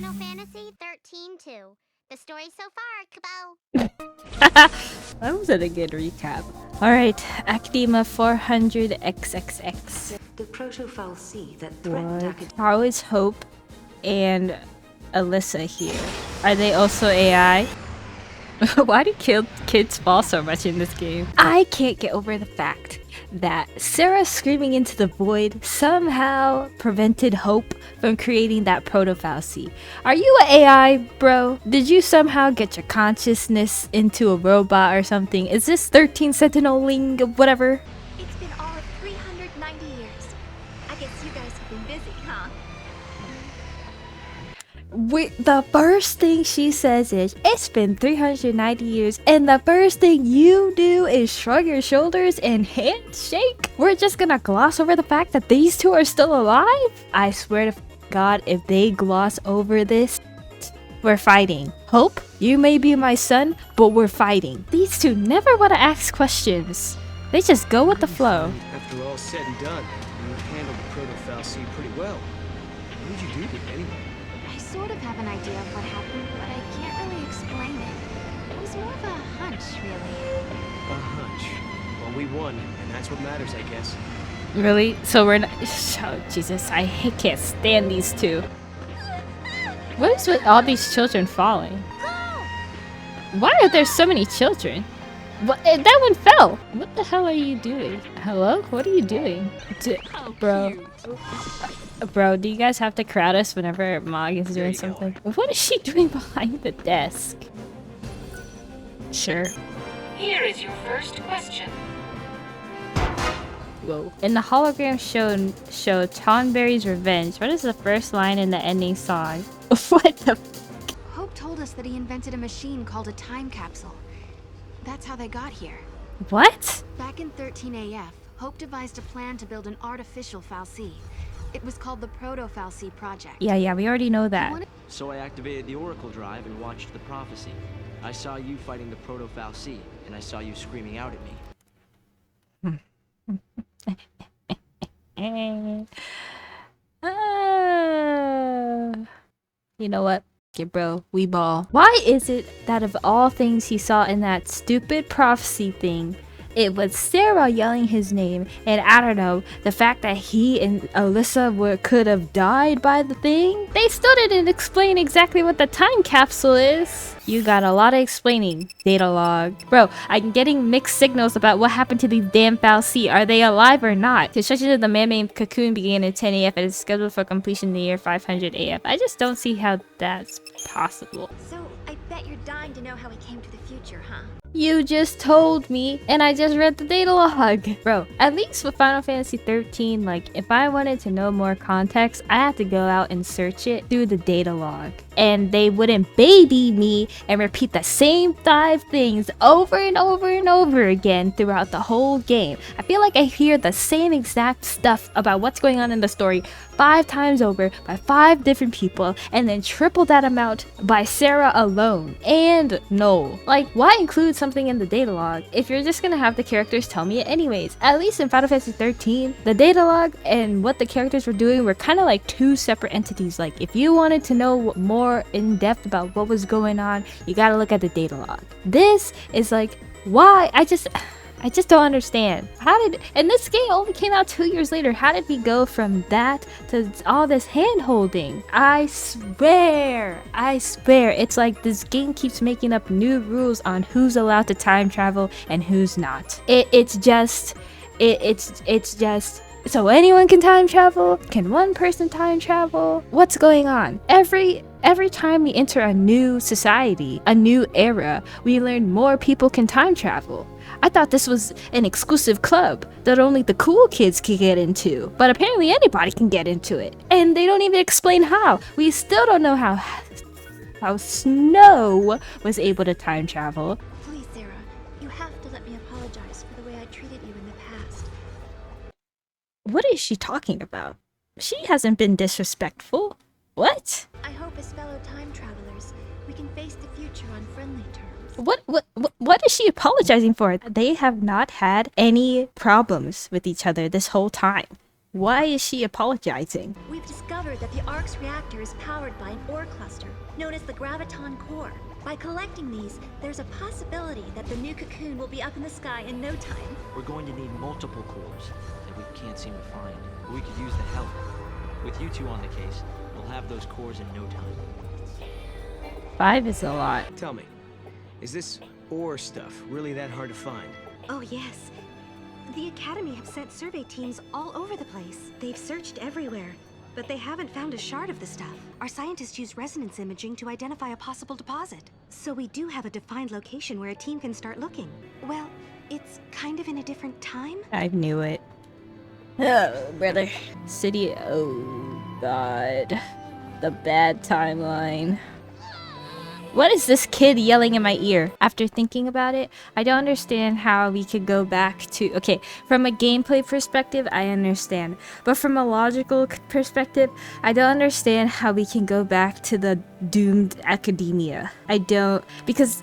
Final Fantasy XIII-2. The story so far, Kubo. That wasn't a good recap. Alright, Academia 400XXX. The protofoul sea that threatened What? How is Hope and Alyssa here? Are they also AI? Why do kids fall so much in this game? I can't get over the fact that Sarah screaming into the void somehow prevented Hope from creating that proto-fal'Cie. Are you an AI, bro? Did you somehow get your consciousness into a robot or something? Is this 13 Sentinel-ling whatever? It's been all of 390 years. I guess you guys have been busy, huh? The first thing she says is, it's been 390 years, and the first thing you do is shrug your shoulders and handshake? We're just gonna gloss over the fact that these two are still alive? I swear to God, if they gloss over this, we're fighting. Hope, you may be my son, but we're fighting. These two never want to ask questions. They just go with the flow. After all said and done, you handled the proto-fal'Cie pretty well. What did you do to it anyway? I sort of have an idea of what happened, but I can't really explain it. It was more of a hunch, really. A hunch. Well, we won, and that's what matters, I guess. Really? So we're not... Oh, Jesus, I can't stand these two. What is with all these children falling? Why are there so many children? What? That one fell! What the hell are you doing? Hello? What are you doing? Bro. Bro, do you guys have to crowd us whenever Mog is doing something? What is she doing behind the desk? Sure. Here is your first question. Whoa. In the hologram show Tonberry's Revenge, what is the first line in the ending song? What the Hope told us that he invented a machine called a time capsule. That's how they got here. What? Back in 13AF, Hope devised a plan to build an artificial fal'Cie. It was called the Proto-fal'Cie Project. Yeah, we already know that. So I activated the Oracle drive and watched the prophecy. I saw you fighting the proto-fal'Cie, and I saw you screaming out at me. You know what? Okay, bro, we ball. Why is it that of all things he saw in that stupid prophecy thing, it was Sarah yelling his name, and I don't know, the fact that he and Alyssa could have died by the thing? They still didn't explain exactly what the time capsule is. You got a lot of explaining, data log. Bro, I'm getting mixed signals about what happened to these damn fal'Cie. Are they alive or not? Construction of the man-made cocoon began in 10 AF and is scheduled for completion in the year 500 AF. I just don't see how that's possible. So, I bet you're dying to know how he came to the future, huh? You just told me, and I just read the data log. Bro, at least with Final Fantasy XIII, like, if I wanted to know more context, I had to go out and search it through the data log. And they wouldn't baby me and repeat the same 5 things over and over and over again throughout the whole game. I feel like I hear the same exact stuff about what's going on in the story 5 times over by 5 different people, and then triple that amount by Sarah alone and Noel. Like, why include something in the data log if you're just gonna have the characters tell me it anyways? At least in Final Fantasy XIII, the data log and what the characters were doing were kind of like 2 separate entities. Like, if you wanted to know more in depth about what was going on, you gotta look at the data log. This is like, why? I just don't understand. And this game only came out 2 years later. How did we go from that to all this hand-holding? I swear, it's like this game keeps making up new rules on who's allowed to time travel and who's not. It's just, so anyone can time travel? Can one person time travel? What's going on? Every time we enter a new society, a new era, we learn more people can time travel. I thought this was an exclusive club that only the cool kids can get into, but apparently anybody can get into it. And they don't even explain how. We still don't know how Snow was able to time travel. Please, Sarah, you have to let me apologize for the way I treated you in the past. What is she talking about? She hasn't been disrespectful. What? I hope as fellow time travelers, we can face the future on friendly terms. What is she apologizing for? They have not had any problems with each other this whole time. Why is she apologizing? We've discovered that the Ark's reactor is powered by an ore cluster known as the graviton core. By collecting these, there's a possibility that the new cocoon will be up in the sky in no time. We're going to need multiple cores that we can't seem to find. But we could use the help. With you two on the case, we'll have those cores in no time. 5 is a lot. Tell me, is this ore stuff really that hard to find? Oh, yes. The Academy have sent survey teams all over the place. They've searched everywhere, but they haven't found a shard of the stuff. Our scientists use resonance imaging to identify a possible deposit. So we do have a defined location where a team can start looking. Well, it's kind of in a different time. I knew it. Oh, brother. City. Oh, God. The bad timeline. What is this kid yelling in my ear? After thinking about it, I don't understand how we could go back to... Okay, from a gameplay perspective, I understand. But from a logical perspective, I don't understand how we can go back to the doomed academia. I don't... Because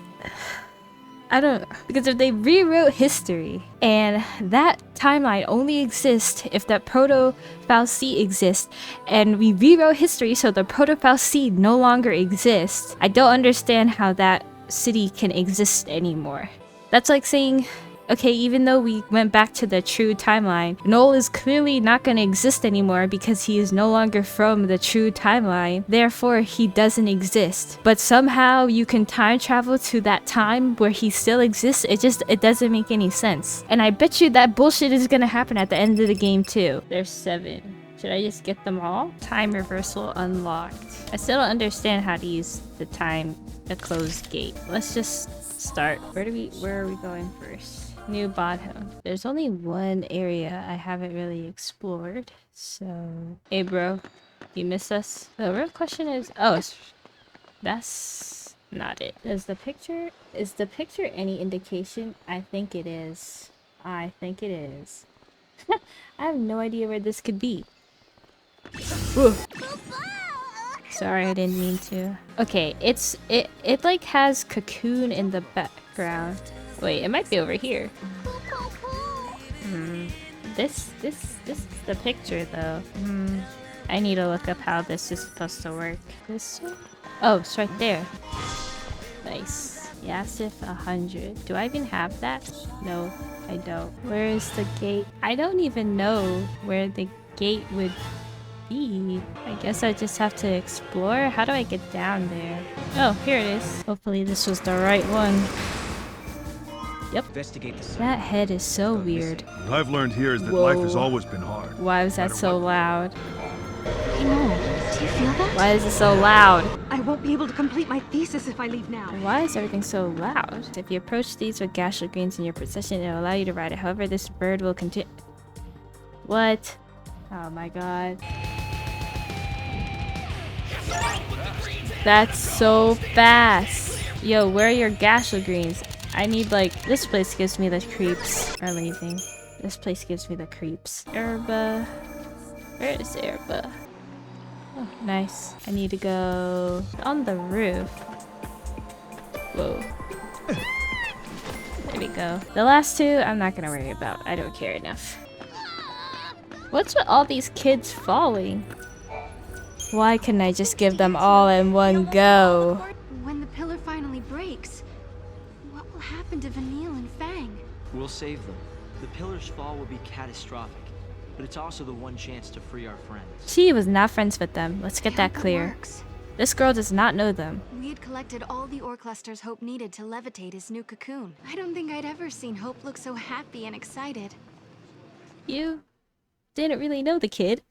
if they rewrote history and that timeline only exists if that proto-Fal'Cie exists, and we rewrote history so the proto-Fal'Cie no longer exists, I don't understand how that city can exist anymore. That's like saying, okay, even though we went back to the true timeline, Noel is clearly not going to exist anymore because he is no longer from the true timeline. Therefore, he doesn't exist. But somehow you can time travel to that time where he still exists. It doesn't make any sense. And I bet you that bullshit is going to happen at the end of the game too. There's 7. Should I just get them all? Time reversal unlocked. I still don't understand how to use the closed gate. Let's just start. Where are we going first? New bottom. There's only one area I haven't really explored, so... Hey bro, you miss us? The real question is... Oh, that's not it. Is the picture any indication? I think it is. I have no idea where this could be. Ooh. Sorry, I didn't mean to. Okay, it like has cocoon in the background. Wait, it might be over here. This is the picture though. I need to look up how this is supposed to work. This one? Oh, it's right there. Nice. Yasif 100. Do I even have that? No, I don't. Where is the gate? I don't even know where the gate would be. I guess I just have to explore. How do I get down there? Oh, here it is. Hopefully this was the right one. Yep. That head is so weird. What I've learned here is that life has always been hard. Why was that so loud? Hey, Noel, do you feel that? Why is it so loud? I won't be able to complete my thesis if I leave now. Why is everything so loud? If you approach these with gaseous greens in your possession, it will allow you to ride it. However, this bird will continue... What? Oh my god. That's so fast. Yo, where are your gaseous greens? I need like... This place gives me the creeps. Or leaving. This place gives me the creeps. Herba. Where is Herba? Oh, nice. I need to go on the roof. Whoa. There we go. The last two, I'm not gonna worry about. I don't care enough. What's with all these kids falling? Why couldn't I just give them all in one go? When the pillar finally breaks, what will happen to Vanille and Fang? We'll save them. The pillar's fall will be catastrophic, but it's also the one chance to free our friends. She was not friends with them. Let's get that clear. This girl does not know them. We had collected all the ore clusters Hope needed to levitate his new cocoon. I don't think I'd ever seen Hope look so happy and excited. You didn't really know the kid.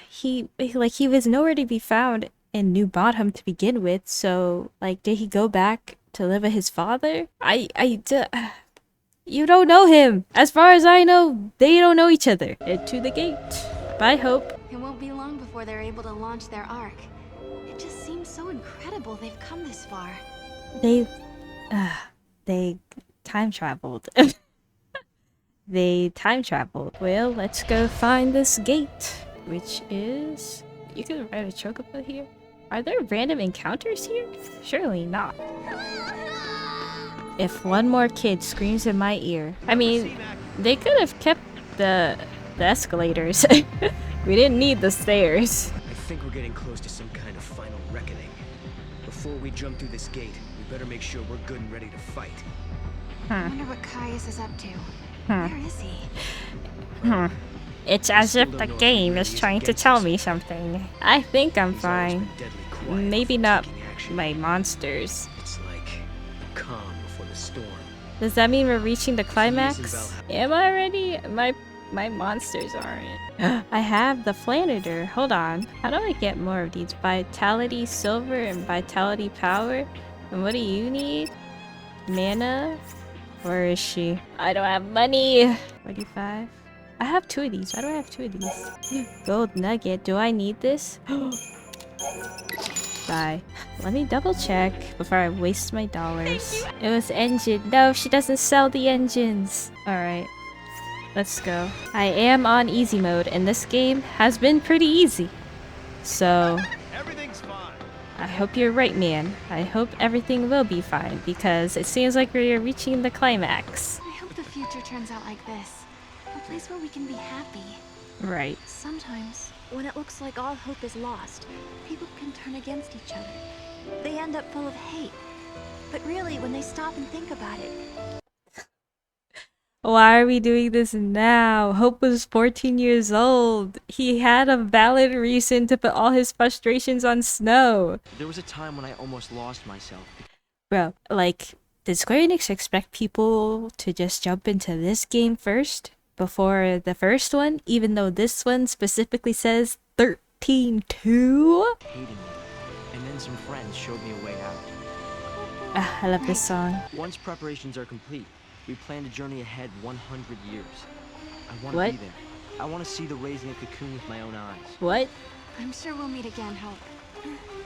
He was nowhere to be found in New Bottom to begin with, so like, did he go back to live with his father? You don't know him. As far as I know, they don't know each other. Head to the gate. Bye, Hope. It won't be long before they're able to launch their arc. It just seems so incredible they've come this far. They time traveled. They time traveled. Well, let's go find this gate, which is... You can ride a chocobo here? Are there random encounters here? Surely not. If one more kid screams in my ear... I mean, they could have kept the the escalators. We didn't need the stairs. I think we're getting close to some kind of final reckoning. Before we jump through this gate, we better make sure we're good and ready to fight. I wonder what Caius is up to. Where is he? It's as if the game is trying to tell me something. I think I'm fine. Maybe not my monsters. It's like the calm before the storm. Does that mean we're reaching the climax? Am I ready? My monsters aren't. I have the Flanitor. Hold on. How do I get more of these? Vitality Silver and Vitality Power? And what do you need? Mana? Where is she? I don't have money. 45. I have 2 of these. Why do I have 2 of these? Gold Nugget. Do I need this? Bye. Let me double check before I waste my dollars. It was engine. No, she doesn't sell the engines. Alright. Let's go. I am on easy mode and this game has been pretty easy. So Everything's fine. I hope you're right, man. I hope everything will be fine because it seems like we're reaching the climax. I hope the future turns out like this. A place where we can be happy. Right. Sometimes, when it looks like all hope is lost, people can turn against each other. They end up full of hate. But really, when they stop and think about it, Why are we doing this now? Hope was 14 years old. He had a valid reason to put all his frustrations on Snow. There was a time when I almost lost myself. Bro, like, did Square Enix expect people to just jump into this game first before the first one? Even though this one specifically says 13-2? Hating me. And then some friends showed me a way out. Ah, I love this song. Once preparations are complete, we plan to journey ahead 100 years. I want What? to be there. I want to see the raising of Cocoon with my own eyes. What? I'm sure we'll meet again, Hope.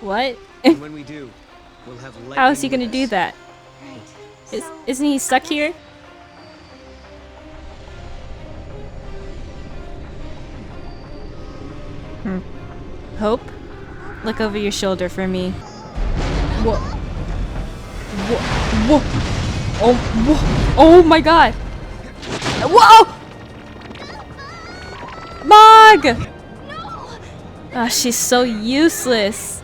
What? And when we do, we'll have lightning. How is he gonna with do us. that? Right. Isn't he stuck here? Hope? Look over your shoulder for me. Whoa. Whoa. Whoa. Oh my god! Whoa! Mog! Oh, she's so useless.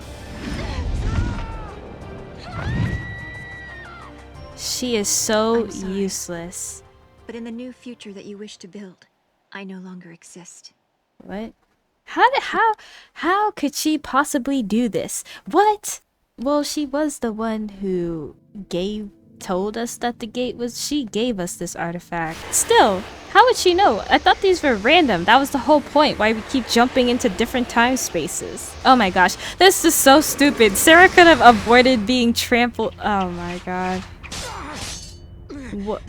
She is so I'm sorry. useless. But in the new future that you wish to build, I no longer exist. What? How could she possibly do this? What? Well, she was the one who told us that the gate was. She gave us this artifact. Still, how would she know? I thought these were random. That was the whole point, why we keep jumping into different time spaces. Oh my gosh, this is so stupid. Sarah could have avoided being trampled. Oh my god. What?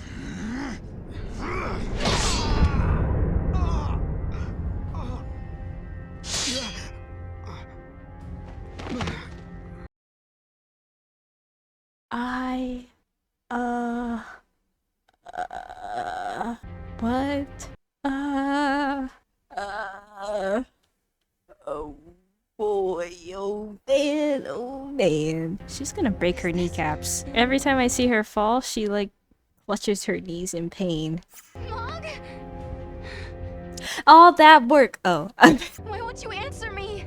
What? Oh boy, oh man. She's gonna break her kneecaps. Every time I see her fall, she like clutches her knees in pain. Mog? All that work. Oh. Why won't you answer me?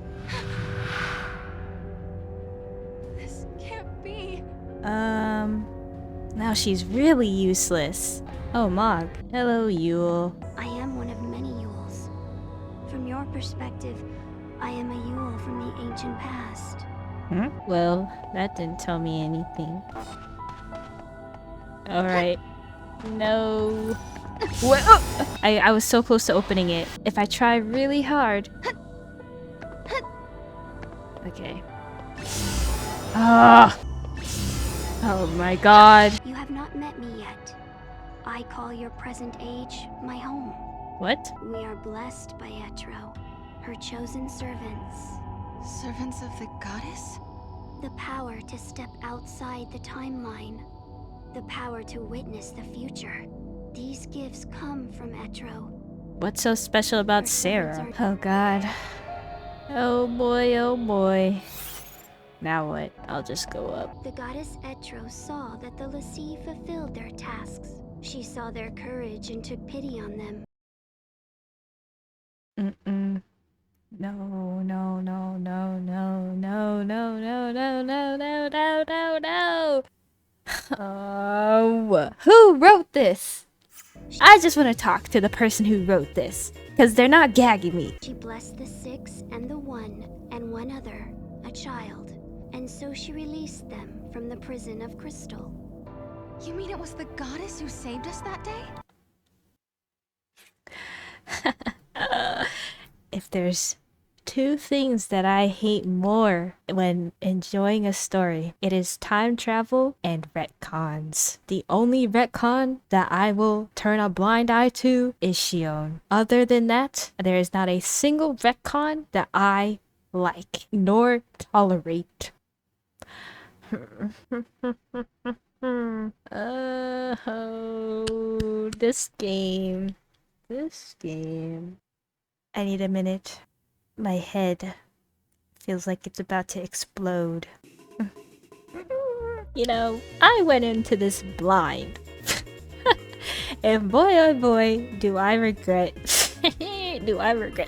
This can't be. Now she's really useless. Oh, Mog. Hello, Yule. I am one of many Yules. From your perspective, I am a Yule from the ancient past. Well, that didn't tell me anything. Alright. No. What? Oh! I was so close to opening it. If I try really hard. Okay. Ah! Oh my god. You have not met me yet. I call your present age my home. What? We are blessed by Etro, her chosen servants. Servants of the goddess? The power to step outside the timeline. The power to witness the future. These gifts come from Etro. What's so special about Sarah? Oh god. Oh boy, oh boy. Now what? I'll just go up. The goddess Etro saw that the Lassie fulfilled their tasks. She saw their courage and took pity on them. Mm-mm. No, no, no, no, no, no, no, no, no, no, no, no, no, no. Oh, who wrote this? I just want to talk to the person who wrote this, because they're not gagging me. She blessed the 6 and the 1 and one other, a child, and so she released them from the prison of crystal. You mean it was the goddess who saved us that day? If there's two things that I hate more when enjoying a story, it is time travel and retcons. The only retcon that I will turn a blind eye to is Shion. Other than that, there is not a single retcon that I like nor tolerate. Oh, this game. I need a minute. My head feels like it's about to explode. You know, I went into this blind. And boy oh boy, do I regret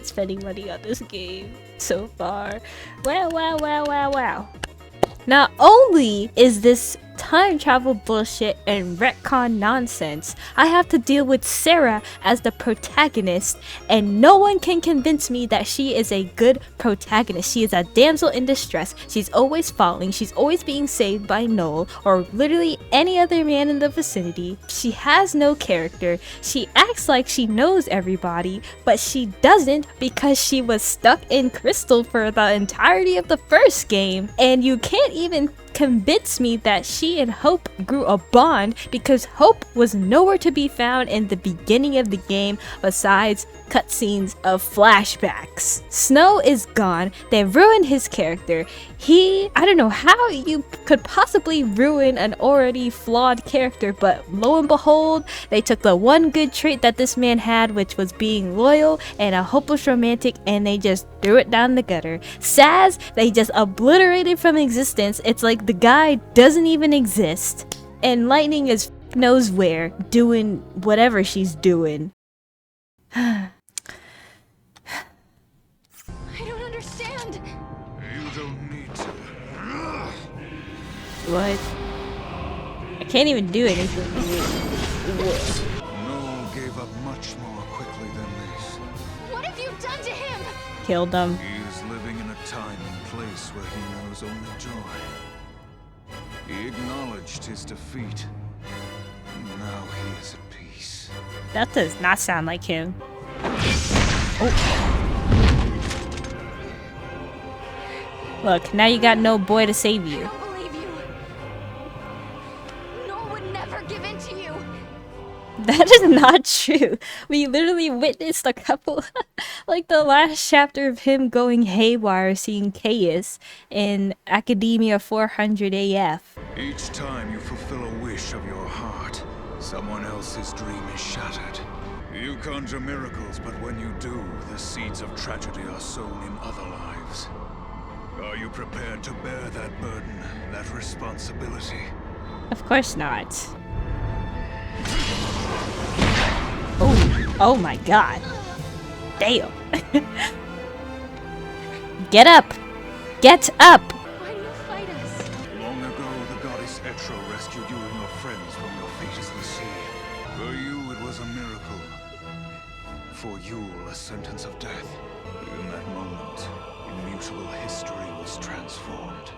spending money on this game so far. Wow. Not only is this time travel bullshit and retcon nonsense, I have to deal with Sarah as the protagonist, and no one can convince me that she is a good protagonist. She is a damsel in distress. She's always falling. She's always being saved by Noel or literally any other man in the vicinity. She has no character. She acts like she knows everybody, but she doesn't because she was stuck in Crystal for the entirety of the first game, and you can't even convince me that she and Hope grew a bond because Hope was nowhere to be found in the beginning of the game besides cutscenes of flashbacks. Snow is gone. They ruined his character. I don't know how you could possibly ruin an already flawed character, but lo and behold, they took the one good trait that this man had, which was being loyal and a hopeless romantic, and they just threw it down the gutter. Saz, they just obliterated from existence. It's like the guy doesn't even exist. And Lightning is knows where, doing whatever she's doing. I don't understand. You don't need to. What? I can't even do anything. Noel gave up much more quickly than this. What have you done to him? Killed them. He is living in a time and place where he knows only joy. He acknowledged his defeat. Now he is at peace. That does not sound like him. Oh. Look, now you got no boy to save I you. don't believe you. Noel would never give in to you. That is not true. We literally witnessed a couple, like the last chapter of him going haywire, seeing chaos in Academia 400 AF. Each time you fulfill a wish of your heart, someone else's dream is shattered. You conjure miracles, but when you do, the seeds of tragedy are sown in other lives. Are you prepared to bear that burden, that responsibility? Of course not. Oh my god. Damn. Get up! Get up! Why do you fight us? Long ago, the goddess Etro rescued you and your friends from your fate as the sea. For you, it was a miracle. For you, a sentence of death. In that moment, immutable history was transformed.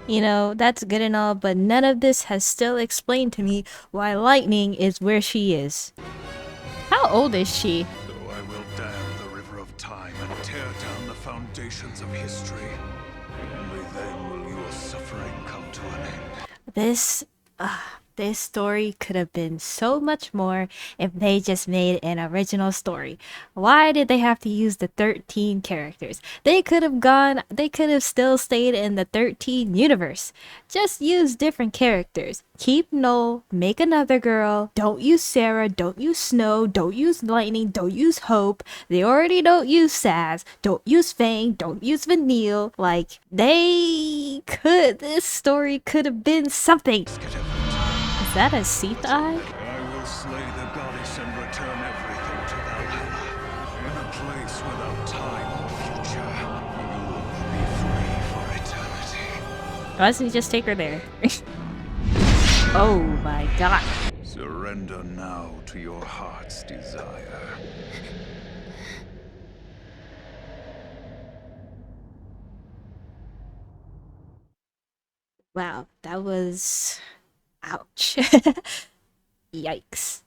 You know, that's good and all, but none of this has still explained to me why Lightning is where she is. How old is she? So I will dam the river of time and tear down the foundations of history. Only then will your suffering come to an end. This story could have been so much more if they just made an original story. Why did they have to use the 13 characters? They could have still stayed in the 13 universe. Just use different characters. Keep Noel, make another girl. Don't use Sarah, don't use Snow, don't use Lightning, don't use Hope. They already don't use Saz, don't use Fang, don't use Vanille. Like, this story could have been something. Is that a Seath Eye? I will slay the goddess and return everything to Valhalla. In a Why doesn't he just take her there? Oh my god. Surrender now to your heart's desire. Wow, that was... ouch. Yikes.